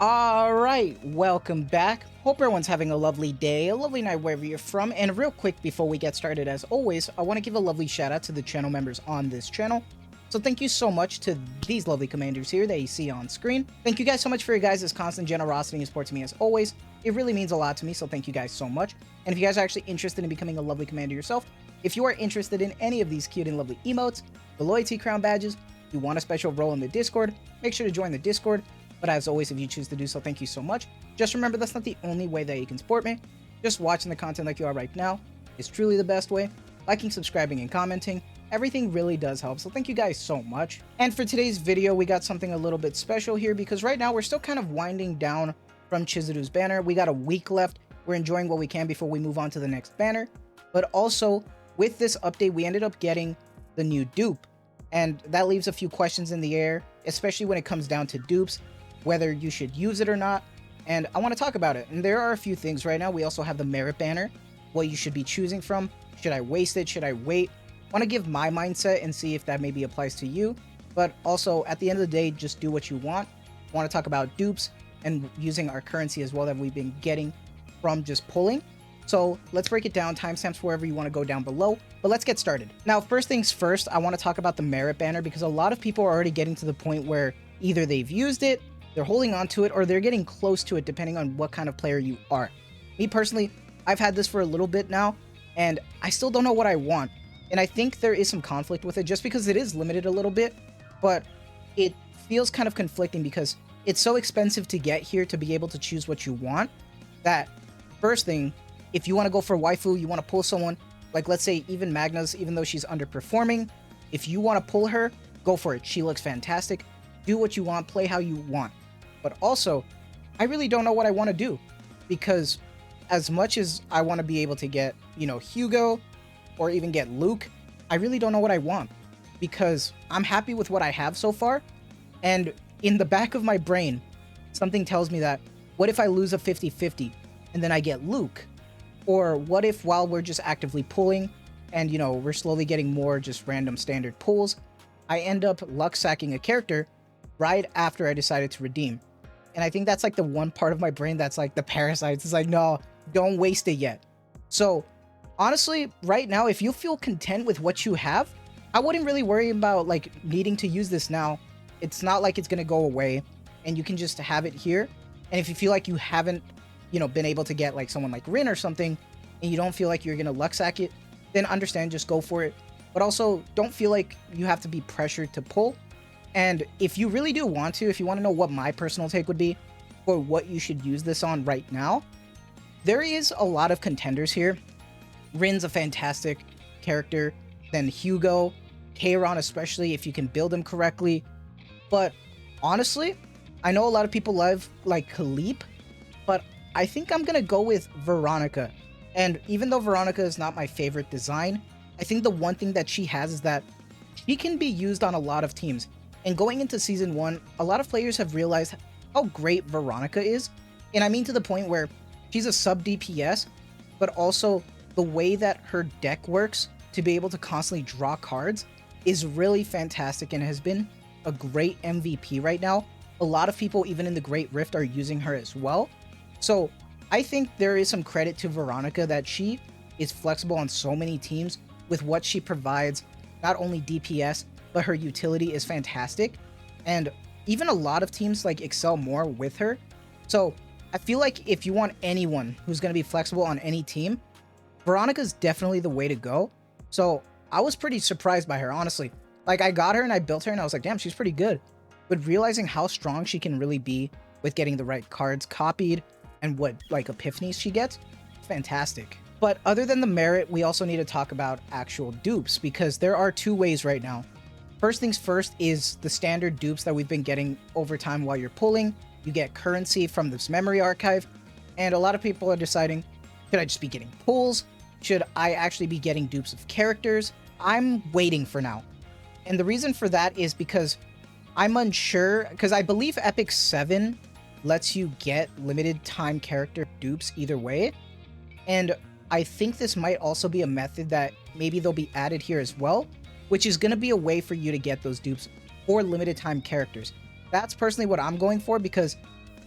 Alright, welcome back. Hope everyone's having a lovely day, a lovely night wherever you're from. And real quick before we get started, as always, I want to give a lovely shout out to the channel members on this channel. So thank you so much to these lovely commanders here that you see on screen. Thank you guys so much for your guys' constant generosity and support to me as always. It really means a lot to me, so thank you guys so much. And if you guys are actually interested in becoming a lovely commander yourself, if you are interested in any of these cute and lovely emotes, the loyalty crown badges, you want a special role in the Discord, make sure to join the Discord. But as always, if you choose to do so, thank you so much. Just remember, that's not the only way that you can support me. Just watching the content like you are right now is truly the best way. Liking, subscribing, and commenting, everything really does help, so thank you guys so much. And for today's video, we got something a little bit special here, because right now we're still kind of winding down from Chizuru's banner. We got a week left. We're enjoying what we can before we move on to the next banner. But also, with this update, we ended up getting the new dupe. And that leaves a few questions in the air, especially when it comes down to dupes, whether you should use it or not, and I want to talk about it. And there are a few things right now. We also have the merit banner, what you should be choosing from. Should I waste it? Should I wait? I want to give my mindset and see if that maybe applies to you, but also at the end of the day, just do what you want. I want to talk about dupes and using our currency as well that we've been getting from just pulling. So let's break it down, timestamps wherever you want to go down below, but let's get started. Now, first things first, I want to talk about the merit banner, because a lot of people are already getting to the point where either they've used it, they're holding on to it, or they're getting close to it depending on what kind of player you are. Me personally, I've had this for a little bit now, and I still don't know what I want. And I think there is some conflict with it just because it is limited a little bit, but it feels kind of conflicting because it's so expensive to get here to be able to choose what you want that first thing, if you want to go for waifu, you want to pull someone, like let's say even Magna's, even though she's underperforming, if you want to pull her, go for it. She looks fantastic. Do what you want, play how you want. But also, I really don't know what I want to do, because as much as I want to be able to get, Hugo or even get Luke, I really don't know what I want, because I'm happy with what I have so far. And in the back of my brain, something tells me that, what if I lose a 50-50 and then I get Luke? Or what if while we're just actively pulling and, we're slowly getting more just random standard pulls, I end up luck sacking a character right after I decided to redeem? And I think that's like the one part of my brain that's like the parasites. It's like, no, don't waste it yet. So honestly, right now, if you feel content with what you have, I wouldn't really worry about like needing to use this now. It's not like it's going to go away, and you can just have it here. And if you feel like you haven't, been able to get like someone like Rin or something, and you don't feel like you're going to luck sack it, then understand, just go for it. But also don't feel like you have to be pressured to pull. And if you really do want to, if you want to know what my personal take would be for what you should use this on right now, there is a lot of contenders here. Rin's a fantastic character, then Hugo, Kayron especially if you can build him correctly. But honestly, I know a lot of people love like Khalip, but I think I'm going to go with Veronica. And even though Veronica is not my favorite design, I think the one thing that she has is that she can be used on a lot of teams. And going into Season 1, a lot of players have realized how great Veronica is. And I mean to the point where she's a sub DPS, but also the way that her deck works to be able to constantly draw cards is really fantastic and has been a great MVP right now. A lot of people, even in the Great Rift, are using her as well. So I think there is some credit to Veronica that she is flexible on so many teams with what she provides, not only DPS, but her utility is fantastic. And even a lot of teams like excel more with her. So I feel like if you want anyone who's going to be flexible on any team, Veronica's definitely the way to go. So I was pretty surprised by her, honestly. Like, I got her and I built her and I was like, damn, she's pretty good. But realizing how strong she can really be with getting the right cards copied and what like epiphanies she gets, it's fantastic. But other than the merit, we also need to talk about actual dupes, because there are two ways right now. First things first is the standard dupes that we've been getting over time while you're pulling. You get currency from this memory archive, and a lot of people are deciding, should I just be getting pulls? Should I actually be getting dupes of characters? I'm waiting for now. And the reason for that is because I'm unsure, because I believe Epic 7 lets you get limited time character dupes either way. And I think this might also be a method that maybe they'll be added here as well, which is going to be a way for you to get those dupes for limited time characters. That's personally what I'm going for, because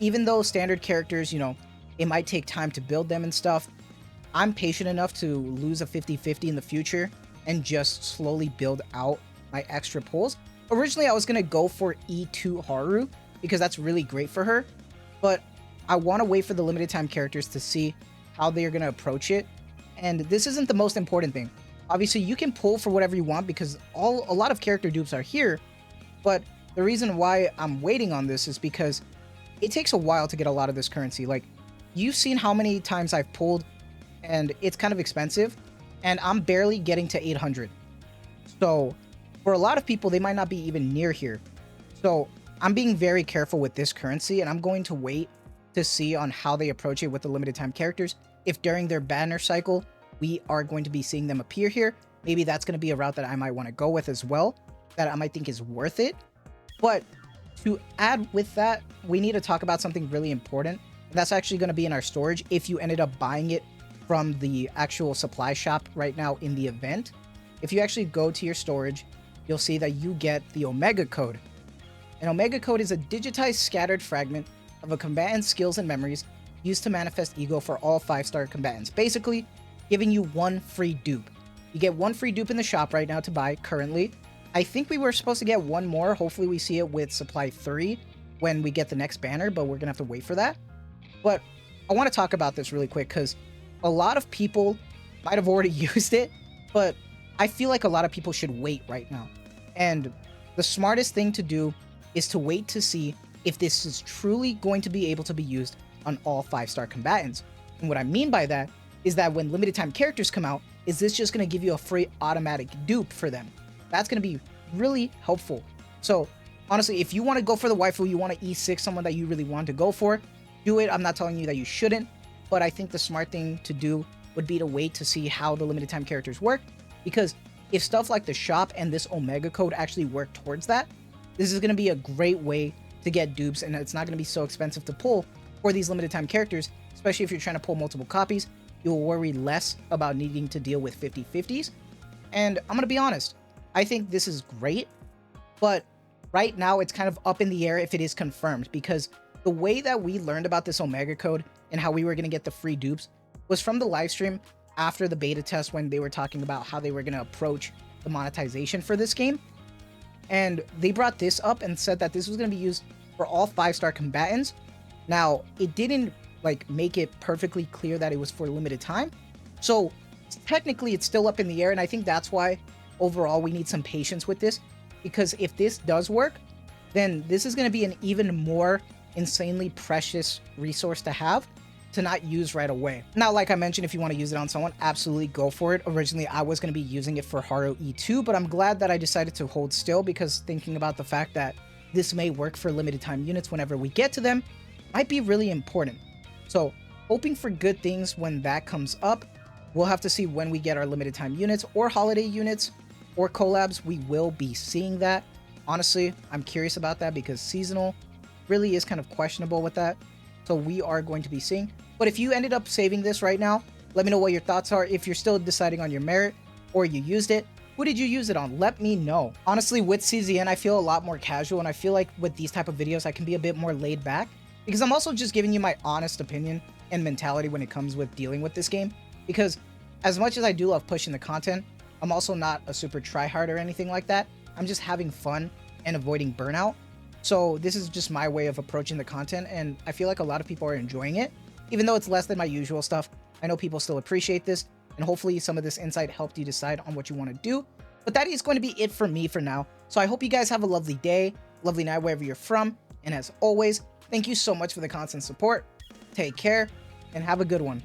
even though standard characters, you know, it might take time to build them and stuff, I'm patient enough to lose a 50-50 in the future and just slowly build out my extra pulls. Originally, I was going to go for E2 Haru because that's really great for her, but I want to wait for the limited time characters to see how they're going to approach it. And this isn't the most important thing. Obviously, you can pull for whatever you want because a lot of character dupes are here, but the reason why I'm waiting on this is because it takes a while to get a lot of this currency. Like, you've seen how many times I've pulled, and it's kind of expensive, and I'm barely getting to 800. So for a lot of people, they might not be even near here. So I'm being very careful with this currency, and I'm going to wait to see on how they approach it with the limited time characters. If during their banner cycle, we are going to be seeing them appear here, maybe that's going to be a route that I might want to go with as well, that I might think is worth it. But to add with that, we need to talk about something really important. That's actually going to be in our storage if you ended up buying it from the actual supply shop right now in the event. If you actually go to your storage, you'll see that you get the Omega Code. An Omega Code is a digitized scattered fragment of a combatant's skills and memories used to manifest ego for all 5-star combatants, basically giving you one free dupe. You get one free dupe in the shop right now to buy currently. I think we were supposed to get one more. Hopefully we see it with supply 3 when we get the next banner, but we're gonna have to wait for that. But I want to talk about this really quick because a lot of people might have already used it, but I feel like a lot of people should wait right now. And the smartest thing to do is to wait to see if this is truly going to be able to be used on all 5-star combatants. And what I mean by that is that when limited time characters come out, is this just going to give you a free automatic dupe for them? That's going to be really helpful. So honestly, if you want to go for the waifu, you want to E6 someone that you really want to go for, do it. I'm not telling you that you shouldn't, but I think the smart thing to do would be to wait to see how the limited time characters work, because if stuff like the shop and this Omega Code actually work towards that, this is going to be a great way to get dupes, and it's not going to be so expensive to pull for these limited time characters, especially if you're trying to pull multiple copies. You'll worry less about needing to deal with 50-50s. And I'm going to be honest, I think this is great, but right now it's kind of up in the air if it is confirmed, because the way that we learned about this Omega Code and how we were going to get the free dupes was from the live stream after the beta test, when they were talking about how they were going to approach the monetization for this game. And they brought this up and said that this was going to be used for all 5-star combatants. Now, it didn't like make it perfectly clear that it was for limited time. So technically it's still up in the air. And I think that's why overall we need some patience with this, because if this does work, then this is going to be an even more insanely precious resource to have to not use right away. Now, like I mentioned, if you want to use it on someone, absolutely go for it. Originally, I was going to be using it for Haru E2, but I'm glad that I decided to hold still, because thinking about the fact that this may work for limited time units whenever we get to them might be really important. So hoping for good things when that comes up. We'll have to see when we get our limited time units or holiday units or collabs. We will be seeing that. Honestly, I'm curious about that because seasonal really is kind of questionable with that. So we are going to be seeing. But if you ended up saving this right now, let me know what your thoughts are. If you're still deciding on your merit or you used it, who did you use it on? Let me know. Honestly, with CZN, I feel a lot more casual, and I feel like with these type of videos, I can be a bit more laid back, because I'm also just giving you my honest opinion and mentality when it comes with dealing with this game. Because as much as I do love pushing the content, I'm also not a super tryhard or anything like that. I'm just having fun and avoiding burnout. So this is just my way of approaching the content, and I feel like a lot of people are enjoying it. Even though it's less than my usual stuff, I know people still appreciate this, and hopefully some of this insight helped you decide on what you want to do. But that is going to be it for me for now. So I hope you guys have a lovely day, lovely night wherever you're from, and as always, thank you so much for the constant support. Take care, and have a good one.